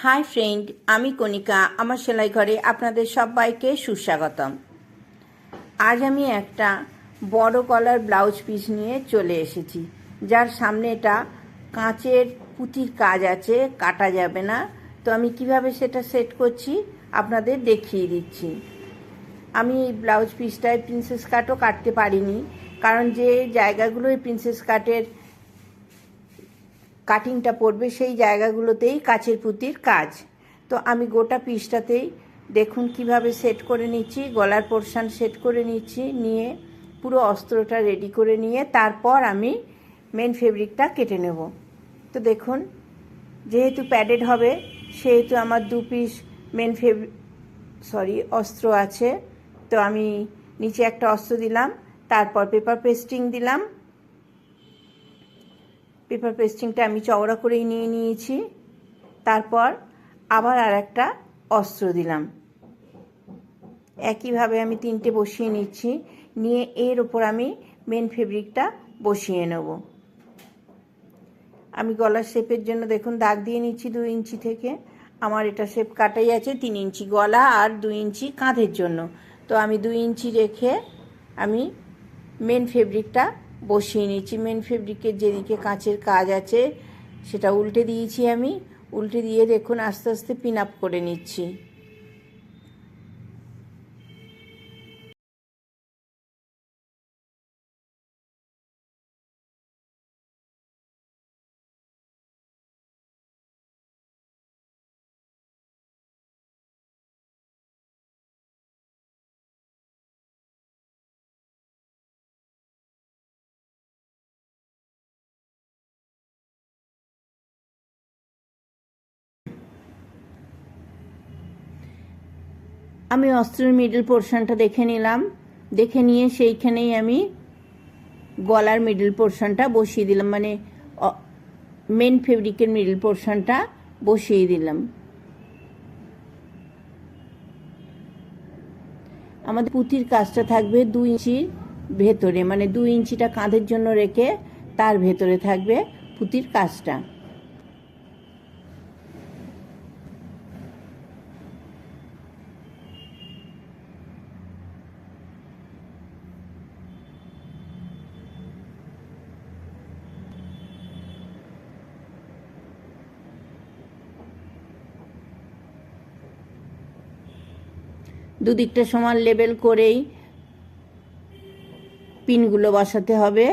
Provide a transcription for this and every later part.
Hi friend, আমি কণিকা। আমার সেলাই ঘরে আপনাদের সবাইকে সুস্বাগতম। আজ আমি একটা বড় গলার ব্লাউজ পিস নিয়ে চলে এসেছি, যার সামনে এটা কাঁচের পুঁতির কাজ আছে, কাটা যাবে না। তো আমি কিভাবে সেটা সেট করছি আপনাদের দেখিয়ে দিচ্ছি। আমি এই ব্লাউজ পিসটায় প্রিন্সেস কাটও কাটতে পারিনি, কারণ যে জায়গাগুলোয় প্রিন্সেস কাটের কাটিংটা পড়বে সেই জায়গাগুলোতেই কাচের পুঁতির কাজ। তো আমি গোটা পিসটাতেই দেখুন কিভাবে সেট করে নিচ্ছি। গলার পোর্শন সেট করে নিচ্ছি, নিয়ে পুরো অস্ত্রটা রেডি করে নিয়ে তারপর আমি মেন ফেব্রিকটা কেটে নেব। তো দেখুন, যেহেতু প্যাডেড হবে সেহেতু আমার 2 পিস মেন অস্ত্র আছে। তো আমি নিচে একটা অস্ত্র দিলাম, তারপর পেপার পেস্টিং দিলাম। পেপার পেস্টিংটা আমি চওড়া করেই নিয়ে নিয়েছি। তারপর আবার আর একটা অস্ত্র দিলাম। একইভাবে আমি 3টে বসিয়ে নিচ্ছি, নিয়ে এর ওপর আমি মেন ফেব্রিকটা বসিয়ে নেব। আমি গলার শেপের জন্য দেখুন দাগ দিয়ে নিচ্ছি 2 ইঞ্চি থেকে। আমার এটা শেপ কাটাই আছে 3 ইঞ্চি গলা আর 2 ইঞ্চি কাঁধের জন্য। তো আমি 2 ইঞ্চি রেখে আমি মেন ফেব্রিকটা বসিয়ে নিচ্ছি। মেন ফেব্রিকের যেদিকে কাঁচের কাজ আছে সেটা উল্টে দিয়েছি। আমি উল্টে দিয়ে দেখুন আস্তে আস্তে পিন আপ করে নিচ্ছি। আমি অস্ত্রের মিডল পোর্শনটা দেখে নিলাম, দেখে নিয়ে সেইখানেই আমি গলার মিডল পোর্শনটা বসিয়ে দিলাম, মানে মেন ফেব্রিকের মিডল পোর্শনটা বসিয়ে দিলাম। আমাদের পুঁতির কাজটা থাকবে 2 ইঞ্চির ভেতরে, মানে 2 ইঞ্চিটা কাঁধের জন্য রেখে তার ভেতরে থাকবে পুঁতির কাজটা। দুদিকটা সমান লেবেল করেই পিনগুলো বসাতে হবে,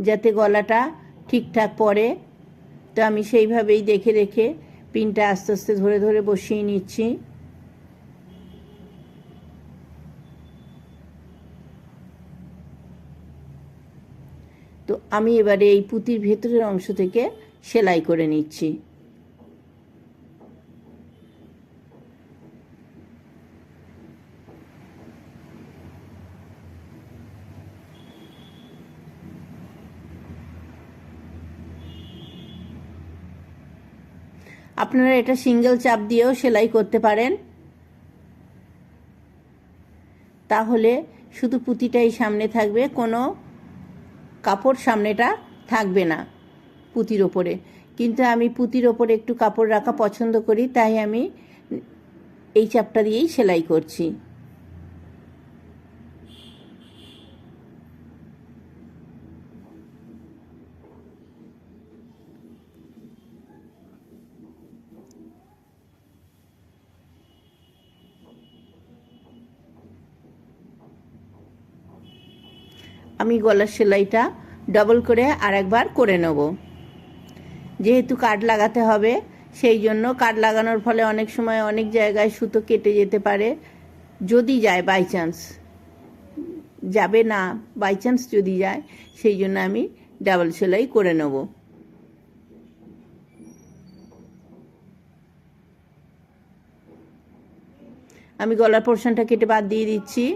যাতে গলাটা ঠিকঠাক পড়ে। তো আমি সেইভাবেই দেখে দেখে পিনটা আস্তে আস্তে ধরে ধরে বসিয়ে নিচ্ছি। তো আমি এবারে এই পুঁতির ভেতরের অংশ থেকে সেলাই করে নিচ্ছি। আপনারা এটা সিঙ্গেল চাপ দিয়েও সেলাই করতে পারেন, তাহলে শুধু পুঁতিটাই সামনে থাকবে, কোনো কাপড় সামনেটা থাকবে না পুঁতির ওপরে। কিন্তু আমি পুঁতির ওপরে একটু কাপড় রাখা পছন্দ করি, তাই আমি এই চাপটা দিয়েই সেলাই করছি। আমি গলার সেলাইটা ডবল করে আরেকবার করে নেব। যেহেতু কাট লাগাতে হবে সেই জন্য কাট লাগানোর ফলে অনেক সময় অনেক জায়গায় সুতো কেটে যেতে পারে, যদি যায় বাই চান্স, যাবে না বাই চান্স যদি যায়, সেই জন্য আমি ডাবল সেলাই করে নেব। আমি গলার পোর্শনটা কেটে বাদ দিয়ে দিচ্ছি।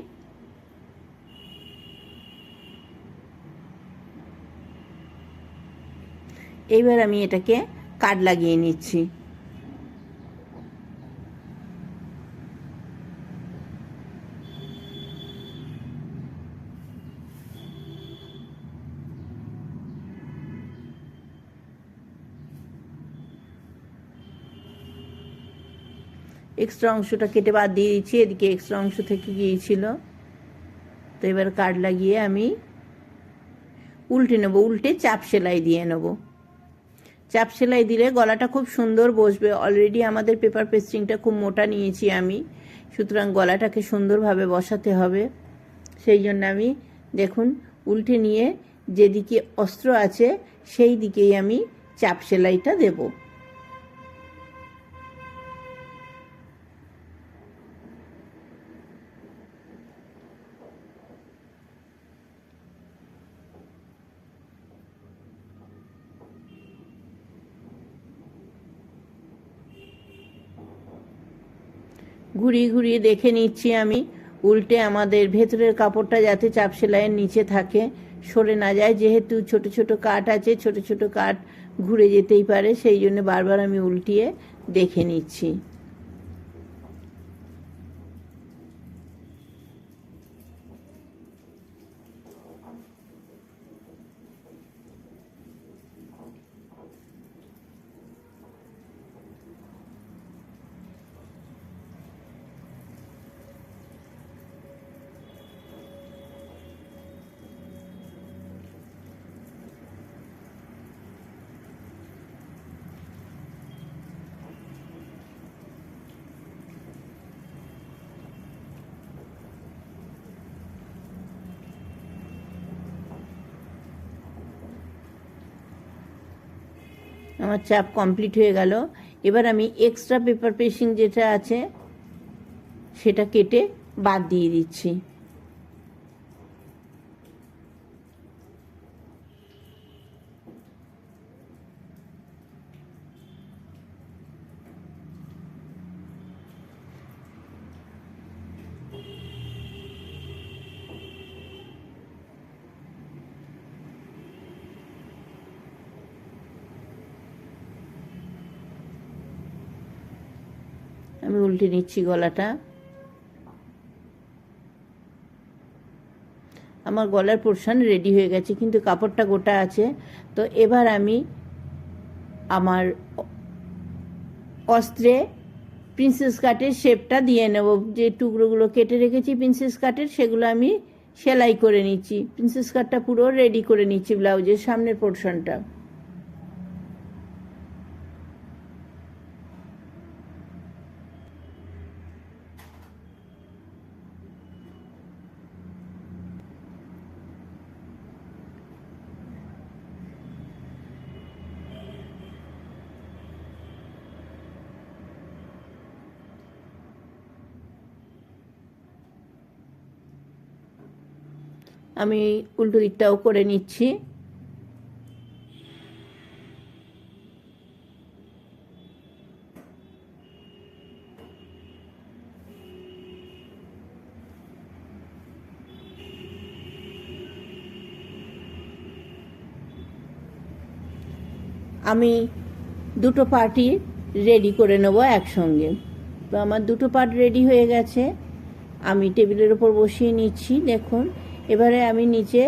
এইবার আমি এটাকে কাট লাগিয়ে নিচ্ছি। এক্সট্রা অংশটা কেটে বাদ দিয়ে দিচ্ছি, এদিকে এক্সট্রা অংশ থেকে গিয়েছিল। তো এবার কাট লাগিয়ে আমি উল্টে নেব, উল্টে চাপ সেলাই দিয়ে নেব। চাপ সেলাই দিলে গলাটা খুব সুন্দর বসবে। অলরেডি আমাদের পেপার পেস্টিংটা খুব মোটা নিয়েছি আমি, সুতরাং গলাটাকে সুন্দরভাবে বসাতে হবে। সেই জন্য আমি দেখুন উল্টে নিয়ে যেদিকে অস্ত্র আছে সেই দিকেই আমি চাপ সেলাইটা দেব। ঘুরিয়ে ঘুরিয়ে দেখে নিচ্ছি আমি, উল্টে আমাদের ভেতরের কাপড়টা যাতে চাপ সেলাইয়ের নিচে থাকে, সরে না যায়। যেহেতু ছোট ছোট কাট আছে, ছোট ছোট কাট ঘুরে যেতেই পারে, সেই জন্য বারবার আমি উল্টিয়ে দেখে নিচ্ছি। আমার চাপ কমপ্লিট হয়ে গেল। এবার আমি এক্সট্রা পেপার পেস্টিং যেটা আছে সেটা কেটে বাদ দিয়ে দিচ্ছি। আমি উল্টে নিচ্ছি গলাটা। আমার গলার পোর্শন রেডি হয়ে গেছে, কিন্তু কাপড়টা গোটা আছে। তো এবার আমি আমার অস্ত্রে প্রিন্সেস কাটের শেপটা দিয়ে নেব। যে টুকরোগুলো কেটে রেখেছি প্রিন্সেস কাটের, সেগুলো আমি সেলাই করে নিচ্ছি। প্রিন্সেস কাটটা পুরো রেডি করে নিচ্ছি ব্লাউজের সামনের পোর্শনটা। আমি উল্টো দিকটাও করে নিচ্ছি। আমি দুটো পার্টই রেডি করে নেব একসঙ্গে। তো আমার দুটো পার্ট রেডি হয়ে গেছে, আমি টেবিলের ওপর বসিয়ে নিচ্ছি। দেখুন এবারে আমি নিচে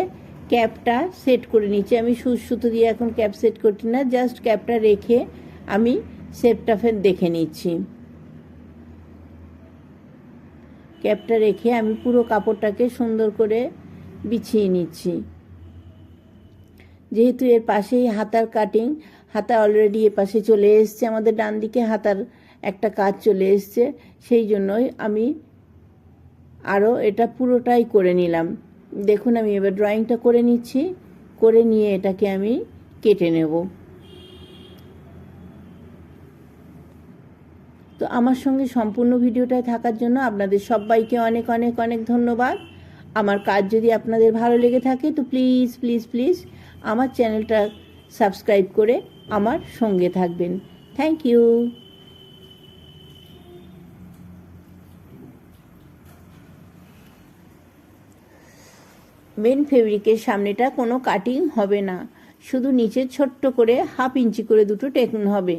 ক্যাপটা সেট করে নিচ্ছি। আমি সুতো দিয়ে এখন ক্যাপ সেট করছি না, জাস্ট ক্যাপটা রেখে আমি শেপটা ফের দেখে নিচ্ছি। ক্যাপটা রেখে আমি পুরো কাপড়টাকে সুন্দর করে বিছিয়ে নিচ্ছি। যেহেতু এর পাশেই হাতার কাটিং, হাতা অলরেডি এ পাশে চলে এসছে, আমাদের ডান দিকে হাতার একটা কাজ চলে এসছে, সেই জন্যই আমি আরও এটা পুরোটাই করে নিলাম। দেখুন আমি এবার ড্রয়িংটা করে নিচ্ছি, করে নিয়ে এটাকে আমি কেটে নেব। তো আমার সঙ্গে সম্পূর্ণ ভিডিওটায় থাকার জন্য আপনাদের সবাইকে অনেক অনেক অনেক ধন্যবাদ। আমার কাজ যদি আপনাদের ভালো লেগে থাকে তো প্লিজ প্লিজ প্লিজ আমার চ্যানেলটা সাবস্ক্রাইব করে আমার সঙ্গে থাকবেন। Thank you. মেন ফেব্রিকের সামনেটা কোনো কাটিং হবে না, শুধু নিচে ছোট্ট করে 1/2 ইঞ্চি করে দুটো টেকন হবে।